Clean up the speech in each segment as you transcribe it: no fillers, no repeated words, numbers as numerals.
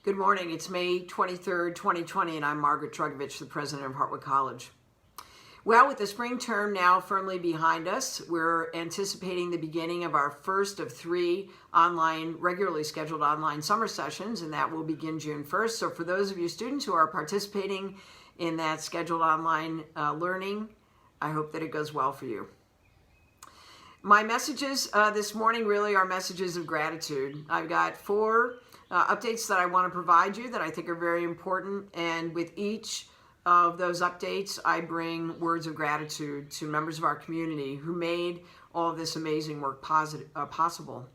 Good morning. It's May 23rd, 2020, and I'm Margaret Trugovich, the president of Hartwick College. Well, with the spring term now firmly behind us, we're anticipating the beginning of our first of 3 regularly scheduled online summer sessions, and that will begin June 1st. So for those of you students who are participating in that scheduled online learning, I hope that it goes well for you. My messages this morning really are messages of gratitude. I've got 4 updates that I want to provide you that I think are very important, and with each of those updates I bring words of gratitude to members of our community who made all of this amazing work possible.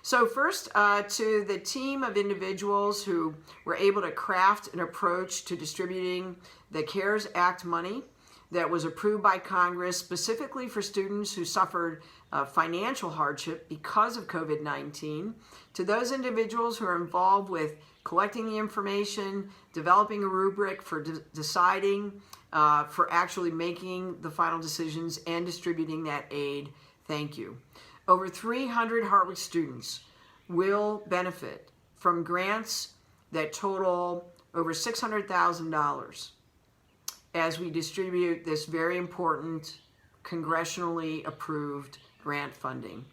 So first, to the team of individuals who were able to craft an approach to distributing the CARES Act money that was approved by Congress specifically for students who suffered financial hardship because of COVID-19, to those individuals who are involved with collecting the information, developing a rubric for deciding, for actually making the final decisions and distributing that aid, thank you. Over 300 Hartwick students will benefit from grants that total over $600,000 as we distribute this very important congressionally approved grant funding.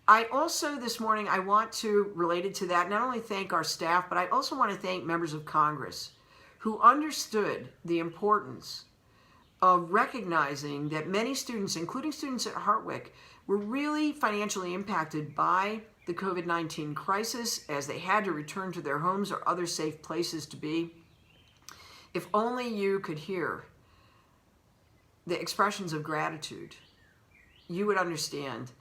I also, this morning, I want to, related to that, not only thank our staff, but I also want to thank members of Congress who understood the importance of recognizing that many students, including students at Hartwick, were really financially impacted by the COVID-19 crisis as they had to return to their homes or other safe places to be. If only you could hear the expressions of gratitude, you would understand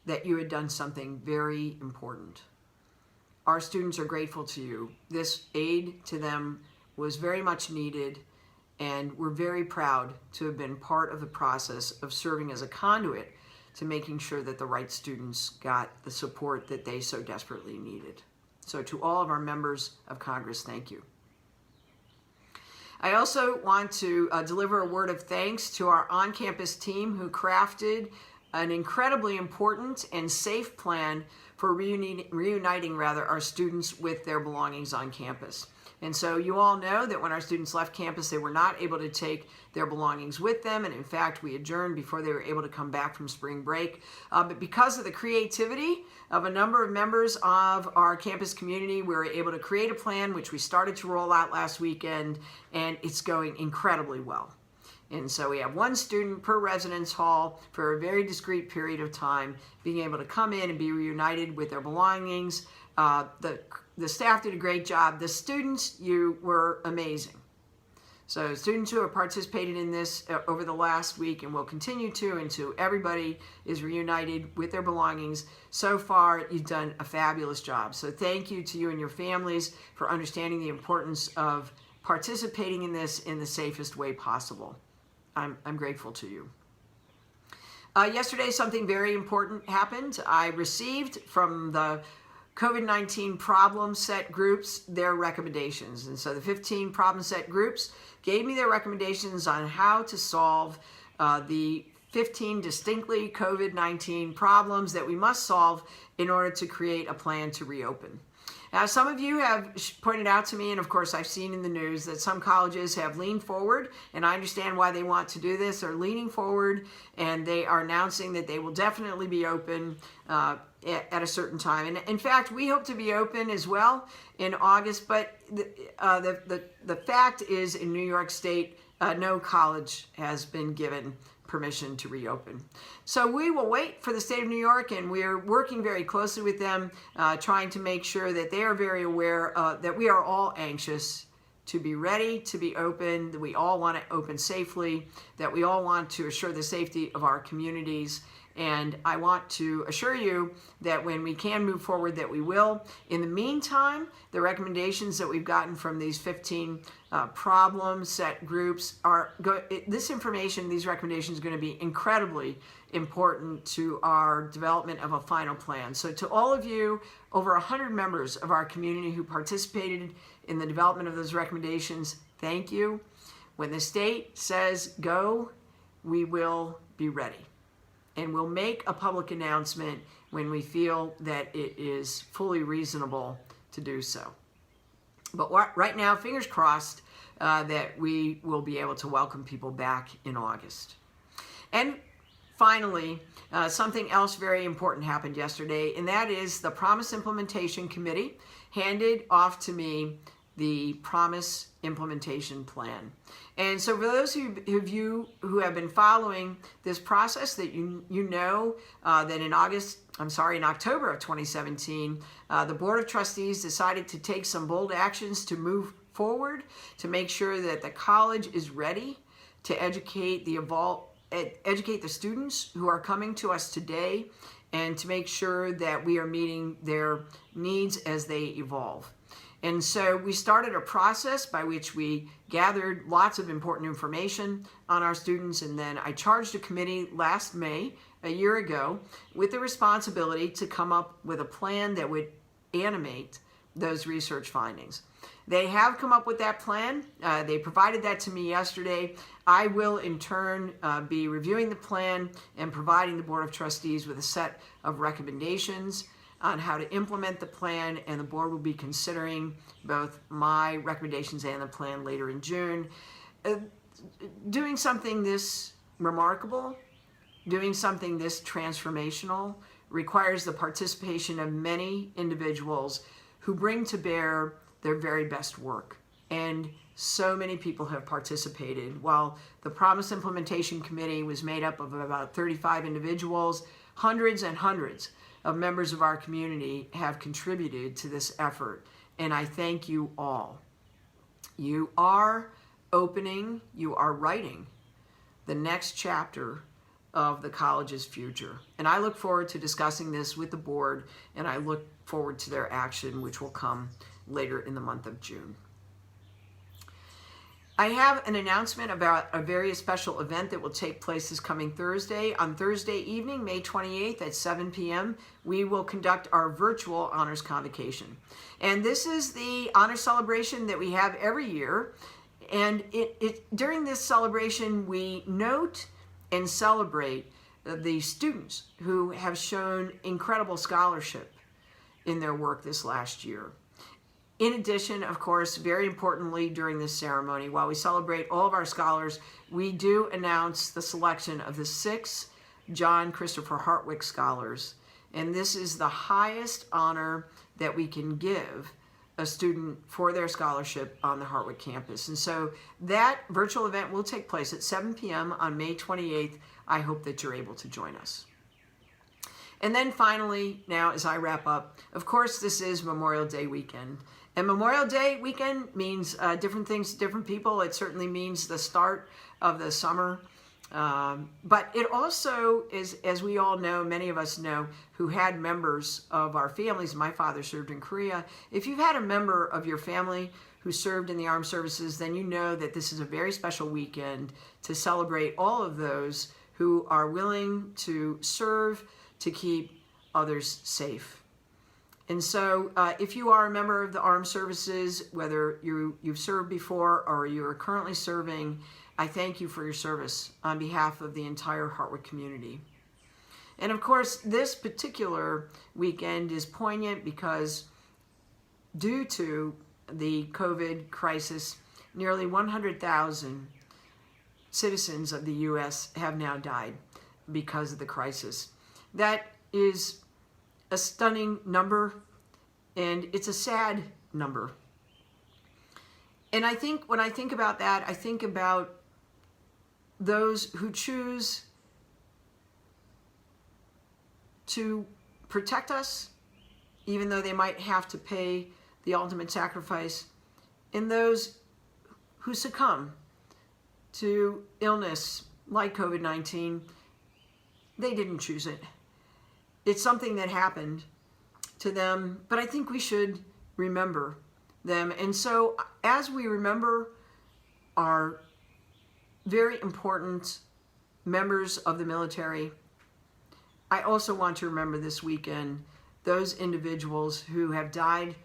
that you had done something very important. Our students are grateful to you. This aid to them was very much needed, and we're very proud to have been part of the process of serving as a conduit to making sure that the right students got the support that they so desperately needed. So to all of our members of Congress, thank you. I also want to deliver a word of thanks to our on-campus team who crafted an incredibly important and safe plan for reuniting our students with their belongings on campus. And so you all know that when our students left campus, they were not able to take their belongings with them. And in fact, we adjourned before they were able to come back from spring break. But because of the creativity of a number of members of our campus community, we were able to create a plan, which we started to roll out last weekend, and it's going incredibly well. And so we have 1 student per residence hall for a very discrete period of time, being able to come in and be reunited with their belongings. The staff did a great job. The students, you were amazing. So students who have participated in this over the last week and will continue to until everybody is reunited with their belongings, so far you've done a fabulous job. So thank you to you and your families for understanding the importance of participating in this in the safest way possible. I'm grateful to you. Yesterday, something very important happened. I received from the COVID-19 problem set groups their recommendations. And so the 15 problem set groups gave me their recommendations on how to solve the 15 distinctly COVID-19 problems that we must solve in order to create a plan to reopen. Now, some of you have pointed out to me, and of course I've seen in the news, that some colleges have leaned forward, and I understand why they want to do this. They're leaning forward, and they are announcing that they will definitely be open at a certain time. And in fact, we hope to be open as well in August, but the fact is, in New York State, no college has been given permission to reopen. So we will wait for the state of New York, and we're working very closely with them, trying to make sure that they are very aware that we are all anxious to be ready to be open, that we all want to open safely, that we all want to assure the safety of our communities. And I want to assure you that when we can move forward, that we will. In the meantime, the recommendations that we've gotten from these 15 problem set groups this information, these recommendations are going to be incredibly important to our development of a final plan. So to all of you, over 100 members of our community who participated in the development of those recommendations, thank you. When the state says go, we will be ready. And we'll make a public announcement when we feel that it is fully reasonable to do so. But right now, fingers crossed that we will be able to welcome people back in August. And finally, something else very important happened yesterday, and that is the Promise Implementation Committee handed off to me the Promise Implementation Plan. And so for those of you who have been following this process, that you know that in October of 2017, the Board of Trustees decided to take some bold actions to move forward, to make sure that the college is ready to educate the students who are coming to us today, and to make sure that we are meeting their needs as they evolve. And so we started a process by which we gathered lots of important information on our students, and then I charged a committee last May, a year ago, with the responsibility to come up with a plan that would animate those research findings. They have come up with that plan. They provided that to me yesterday. I will in turn be reviewing the plan and providing the Board of Trustees with a set of recommendations on how to implement the plan, and the board will be considering both my recommendations and the plan later in June. Doing something this remarkable, doing something this transformational, requires the participation of many individuals who bring to bear their very best work. And so many people have participated. While the Promise Implementation Committee was made up of about 35 individuals, hundreds and hundreds of members of our community have contributed to this effort, and I thank you all. You are writing the next chapter of the college's future, and I look forward to discussing this with the board, and I look forward to their action, which will come later in the month of June. I have an announcement about a very special event that will take place this coming Thursday. On Thursday evening, May 28th at 7 p.m., we will conduct our virtual Honors Convocation. And this is the honor celebration that we have every year. And during this celebration, we note and celebrate the students who have shown incredible scholarship in their work this last year. In addition, of course, very importantly during this ceremony, while we celebrate all of our scholars, we do announce the selection of the 6 John Christopher Hartwick Scholars. And this is the highest honor that we can give a student for their scholarship on the Hartwick campus. And so that virtual event will take place at 7 p.m. on May 28th. I hope that you're able to join us. And then finally, now as I wrap up, of course, this is Memorial Day weekend. And Memorial Day weekend means different things to different people. It certainly means the start of the summer. But it also is, as we all know, many of us know, who had members of our families. My father served in Korea. If you've had a member of your family who served in the armed services, then you know that this is a very special weekend to celebrate all of those who are willing to serve to keep others safe. And so if you are a member of the armed services, whether you've served before or you are currently serving, I thank you for your service on behalf of the entire Hartwick community. And of course, this particular weekend is poignant because due to the COVID crisis, nearly 100,000 citizens of the U.S. have now died because of the crisis. That is a stunning number, and it's a sad number. And I think when I think about that, I think about those who choose to protect us, even though they might have to pay the ultimate sacrifice, and those who succumb to illness like COVID-19. They didn't choose it. It's something that happened to them, but I think we should remember them. And so as we remember our very important members of the military, I also want to remember this weekend those individuals who have died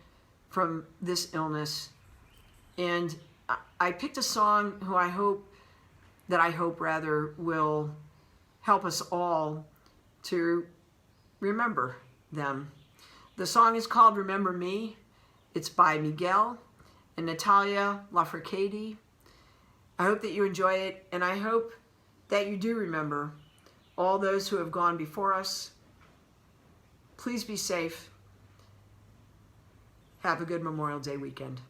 from this illness. And I picked a song who I hope will help us all to remember them. The song is called Remember Me. It's by Miguel. and Natalia Lafricade. I hope that you enjoy it, and I hope that you do remember all those who have gone before us. Please be safe. Have a good Memorial Day weekend.